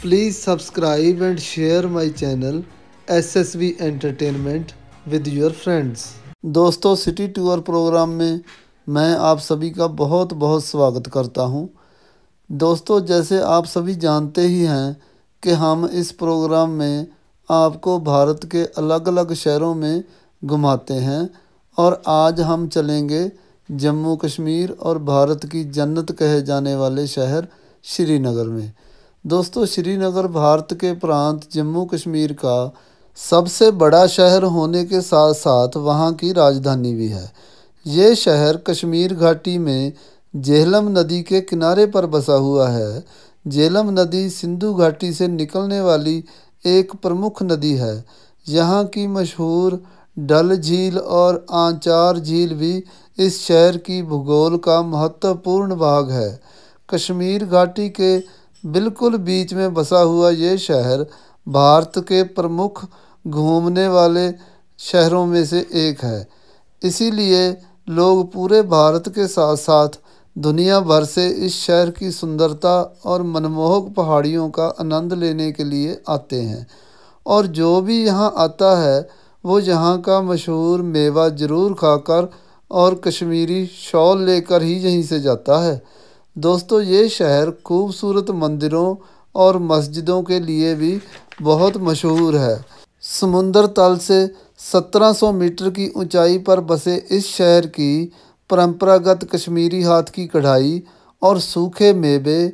Please subscribe and share my channel SSV Entertainment with your friends। दोस्तों, city tour programme में मैं आप सभी का बहुत बहुत स्वागत करता हूं। दोस्तों, जैसे आप सभी जानते ही हैं कि हम इस प्रोग्राम में आपको भारत के अलग अलग शहरों में घुमाते हैं और आज हम चलेंगे जम्मू कश्मीर और भारत की जन्नत कहे जाने वाले शहर श्रीनगर में। दोस्तों, श्रीनगर भारत के प्रांत जम्मू कश्मीर का सबसे बड़ा शहर होने के साथ साथ वहाँ की राजधानी भी है। ये शहर कश्मीर घाटी में झेलम नदी के किनारे पर बसा हुआ है। झेलम नदी सिंधु घाटी से निकलने वाली एक प्रमुख नदी है। यहाँ की मशहूर डल झील और आंचार झील भी इस शहर की भूगोल का महत्वपूर्ण भाग है। कश्मीर घाटी के बिल्कुल बीच में बसा हुआ ये शहर भारत के प्रमुख घूमने वाले शहरों में से एक है। इसीलिए लोग पूरे भारत के साथ साथ दुनिया भर से इस शहर की सुंदरता और मनमोहक पहाड़ियों का आनंद लेने के लिए आते हैं। और जो भी यहाँ आता है वो यहाँ का मशहूर मेवा ज़रूर खाकर और कश्मीरी शॉल लेकर ही यहीं से जाता है। दोस्तों, ये शहर खूबसूरत मंदिरों और मस्जिदों के लिए भी बहुत मशहूर है। समुद्र तल से 1700 मीटर की ऊंचाई पर बसे इस शहर की परंपरागत कश्मीरी हाथ की कढ़ाई और सूखे मेवे,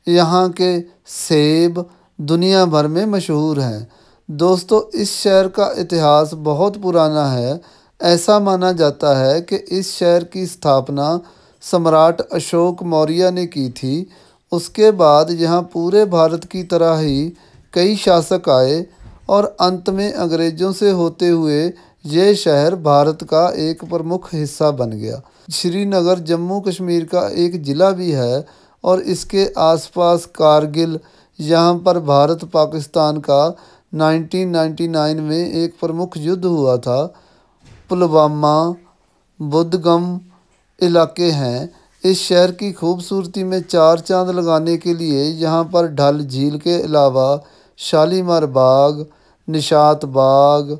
यहाँ के सेब दुनिया भर में मशहूर हैं। दोस्तों, इस शहर का इतिहास बहुत पुराना है। ऐसा माना जाता है कि इस शहर की स्थापना सम्राट अशोक मौर्य ने की थी। उसके बाद यहाँ पूरे भारत की तरह ही कई शासक आए और अंत में अंग्रेज़ों से होते हुए ये शहर भारत का एक प्रमुख हिस्सा बन गया। श्रीनगर जम्मू कश्मीर का एक ज़िला भी है और इसके आसपास कारगिल, यहाँ पर भारत पाकिस्तान का 1999 में एक प्रमुख युद्ध हुआ था। पुलवामा, बुदगम इलाके हैं। इस शहर की खूबसूरती में चार चांद लगाने के लिए यहाँ पर डल झील के अलावा शालीमार बाग, निशात बाग,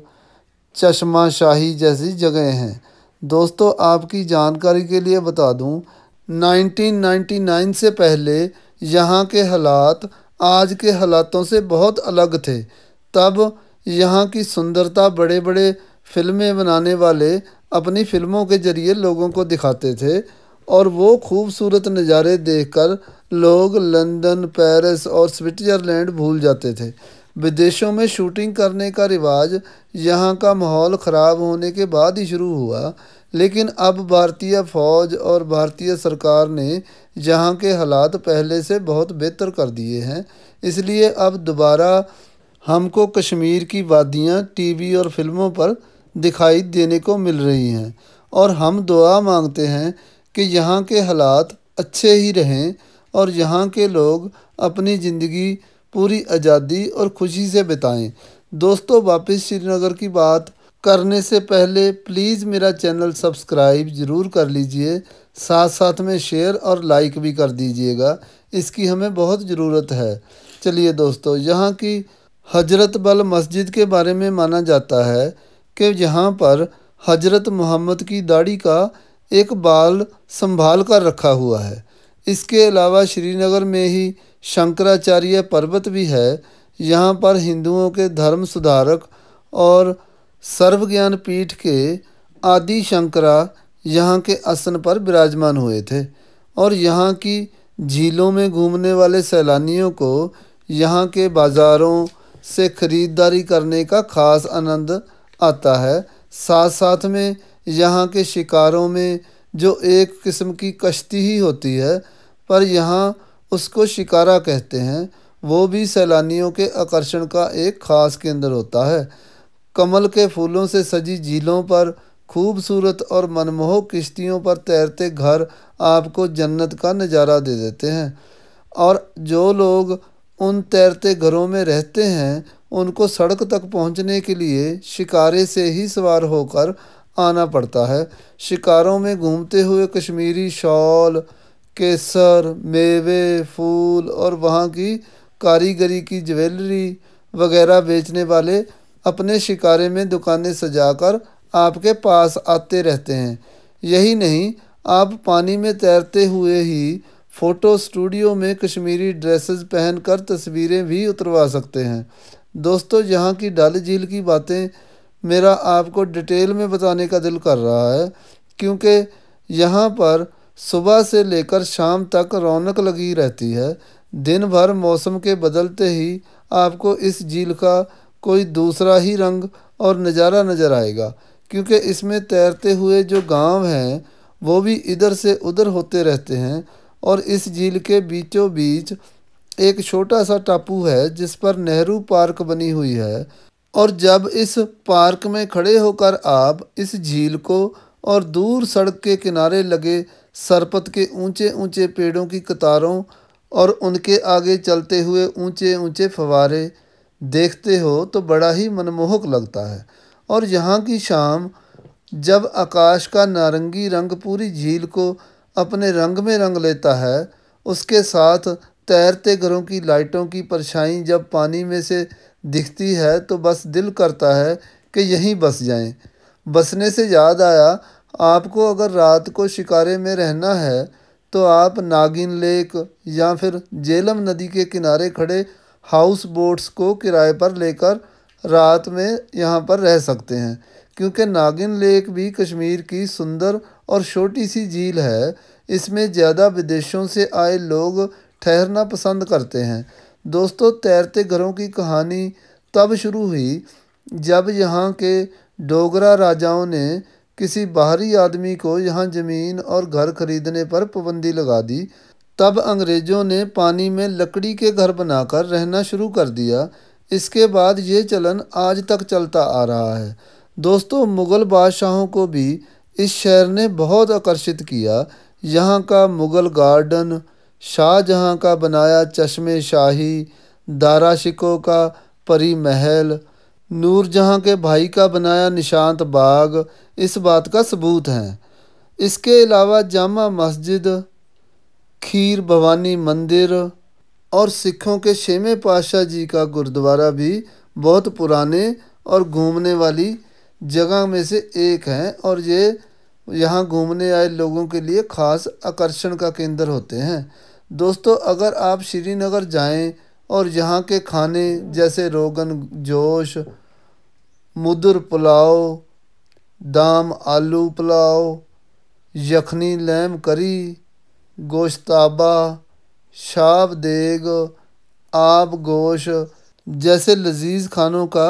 चश्मा शाही जैसी जगह हैं। दोस्तों, आपकी जानकारी के लिए बता दूं, 1999 से पहले यहाँ के हालात आज के हालातों से बहुत अलग थे। तब यहाँ की सुंदरता बड़े बड़े फिल्में बनाने वाले अपनी फिल्मों के ज़रिए लोगों को दिखाते थे और वो खूबसूरत नज़ारे देखकर लोग लंदन, पेरिस और स्विट्ज़रलैंड भूल जाते थे। विदेशों में शूटिंग करने का रिवाज यहाँ का माहौल ख़राब होने के बाद ही शुरू हुआ, लेकिन अब भारतीय फ़ौज और भारतीय सरकार ने यहाँ के हालात पहले से बहुत बेहतर कर दिए हैं। इसलिए अब दोबारा हमको कश्मीर की वादियाँ टीवी और फिल्मों पर दिखाई देने को मिल रही हैं और हम दुआ मांगते हैं कि यहाँ के हालात अच्छे ही रहें और यहाँ के लोग अपनी ज़िंदगी पूरी आज़ादी और खुशी से बिताएं। दोस्तों, वापस श्रीनगर की बात करने से पहले प्लीज़ मेरा चैनल सब्सक्राइब ज़रूर कर लीजिए, साथ साथ में शेयर और लाइक भी कर दीजिएगा। इसकी हमें बहुत ज़रूरत है। चलिए दोस्तों, यहाँ की हजरत बल मस्जिद के बारे में माना जाता है कि यहाँ पर हजरत मोहम्मद की दाढ़ी का एक बाल संभाल कर रखा हुआ है। इसके अलावा श्रीनगर में ही शंकराचार्य पर्वत भी है। यहाँ पर हिंदुओं के धर्म सुधारक और सर्वज्ञान पीठ के आदि शंकरा यहाँ के आसन पर विराजमान हुए थे और यहाँ की झीलों में घूमने वाले सैलानियों को यहाँ के बाज़ारों से ख़रीदारी करने का खास आनंद आता है। साथ साथ में यहाँ के शिकारों में जो एक किस्म की कश्ती ही होती है, पर यहाँ उसको शिकारा कहते हैं, वो भी सैलानियों के आकर्षण का एक ख़ास केंद्र होता है। कमल के फूलों से सजी झीलों पर खूबसूरत और मनमोहक किश्तियों पर तैरते घर आपको जन्नत का नज़ारा दे देते हैं और जो लोग उन तैरते घरों में रहते हैं उनको सड़क तक पहुंचने के लिए शिकारे से ही सवार होकर आना पड़ता है। शिकारों में घूमते हुए कश्मीरी शॉल, केसर, मेवे, फूल और वहाँ की कारीगरी की ज्वेलरी वगैरह बेचने वाले अपने शिकारे में दुकानें सजाकर आपके पास आते रहते हैं। यही नहीं, आप पानी में तैरते हुए ही फ़ोटो स्टूडियो में कश्मीरी ड्रेसेस पहनकर तस्वीरें भी उतरवा सकते हैं। दोस्तों, यहाँ की डल झील की बातें मेरा आपको डिटेल में बताने का दिल कर रहा है, क्योंकि यहाँ पर सुबह से लेकर शाम तक रौनक लगी रहती है। दिन भर मौसम के बदलते ही आपको इस झील का कोई दूसरा ही रंग और नज़ारा नज़र आएगा, क्योंकि इसमें तैरते हुए जो गांव हैं वो भी इधर से उधर होते रहते हैं। और इस झील के बीचों बीच एक छोटा सा टापू है जिस पर नेहरू पार्क बनी हुई है। और जब इस पार्क में खड़े होकर आप इस झील को और दूर सड़क के किनारे लगे सरपत के ऊंचे ऊंचे पेड़ों की कतारों और उनके आगे चलते हुए ऊंचे ऊंचे फव्वारे देखते हो तो बड़ा ही मनमोहक लगता है। और यहाँ की शाम, जब आकाश का नारंगी रंग पूरी झील को अपने रंग में रंग लेता है, उसके साथ तैरते घरों की लाइटों की परछाई जब पानी में से दिखती है तो बस दिल करता है कि यहीं बस जाएं। बसने से याद आया, आपको अगर रात को शिकारे में रहना है तो आप नागिन लेक या फिर झेलम नदी के किनारे खड़े हाउस बोट्स को किराए पर लेकर रात में यहाँ पर रह सकते हैं, क्योंकि नागिन लेक भी कश्मीर की सुंदर और छोटी सी झील है। इसमें ज़्यादा विदेशों से आए लोग ठहरना पसंद करते हैं। दोस्तों, तैरते घरों की कहानी तब शुरू हुई जब यहाँ के डोगरा राजाओं ने किसी बाहरी आदमी को यहाँ ज़मीन और घर खरीदने पर पाबंदी लगा दी। तब अंग्रेज़ों ने पानी में लकड़ी के घर बनाकर रहना शुरू कर दिया। इसके बाद ये चलन आज तक चलता आ रहा है। दोस्तों, मुग़ल बादशाहों को भी इस शहर ने बहुत आकर्षित किया। यहाँ का मुग़ल गार्डन, शाहजहाँ का बनाया चश्मे शाही, दारा शिकोह का परी महल, नूरजहाँ के भाई का बनाया निशांत बाग इस बात का सबूत हैं। इसके अलावा जामा मस्जिद, खीर भवानी मंदिर और सिखों के छेवें पातशाह जी का गुरुद्वारा भी बहुत पुराने और घूमने वाली जगह में से एक हैं, और ये यहाँ घूमने आए लोगों के लिए ख़ास आकर्षण का केंद्र होते हैं। दोस्तों, अगर आप श्रीनगर जाएं और यहाँ के खाने जैसे रोगन जोश, मुदर पुलाव, दाम आलू पुलाव, यखनी लैम करी, गोश्ताबा, शाब देग, आब गोश जैसे लजीज खानों का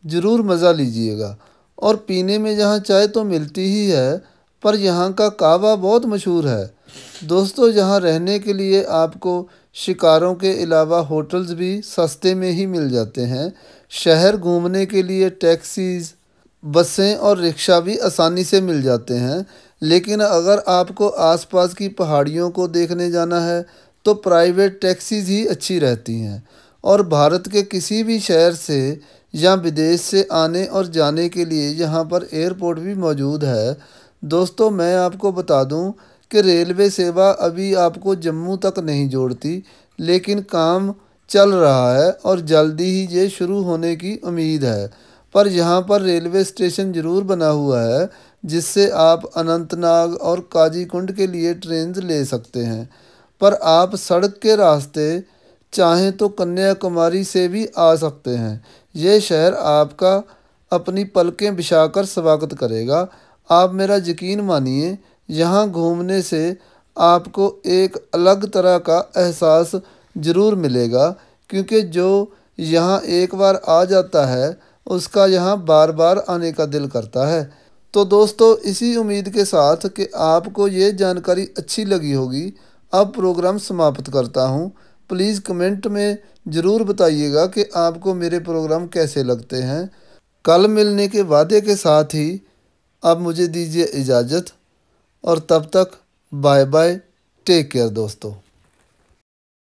ज़रूर मज़ा लीजिएगा। और पीने में जहाँ चाय तो मिलती ही है, पर यहाँ का कहवा बहुत मशहूर है। दोस्तों, यहाँ रहने के लिए आपको शिकारों के अलावा होटल्स भी सस्ते में ही मिल जाते हैं। शहर घूमने के लिए टैक्सीज़, बसें और रिक्शा भी आसानी से मिल जाते हैं। लेकिन अगर आपको आसपास की पहाड़ियों को देखने जाना है तो प्राइवेट टैक्सीज़ ही अच्छी रहती हैं। और भारत के किसी भी शहर से या विदेश से आने और जाने के लिए यहाँ पर एयरपोर्ट भी मौजूद है। दोस्तों, मैं आपको बता दूँ कि रेलवे सेवा अभी आपको जम्मू तक नहीं जोड़ती, लेकिन काम चल रहा है और जल्दी ही ये शुरू होने की उम्मीद है। पर यहाँ पर रेलवे स्टेशन ज़रूर बना हुआ है जिससे आप अनंतनाग और काजीकुंड के लिए ट्रेन ले सकते हैं। पर आप सड़क के रास्ते चाहें तो कन्याकुमारी से भी आ सकते हैं। ये शहर आपका अपनी पलकें बिछाकर स्वागत करेगा। आप मेरा यकीन मानिए, यहाँ घूमने से आपको एक अलग तरह का एहसास ज़रूर मिलेगा, क्योंकि जो यहाँ एक बार आ जाता है उसका यहाँ बार बार आने का दिल करता है। तो दोस्तों, इसी उम्मीद के साथ कि आपको ये जानकारी अच्छी लगी होगी, अब प्रोग्राम समाप्त करता हूँ। प्लीज़ कमेंट में ज़रूर बताइएगा कि आपको मेरे प्रोग्राम कैसे लगते हैं। कल मिलने के वादे के साथ ही अब मुझे दीजिए इजाज़त, और तब तक बाय बाय, टेक केयर दोस्तों।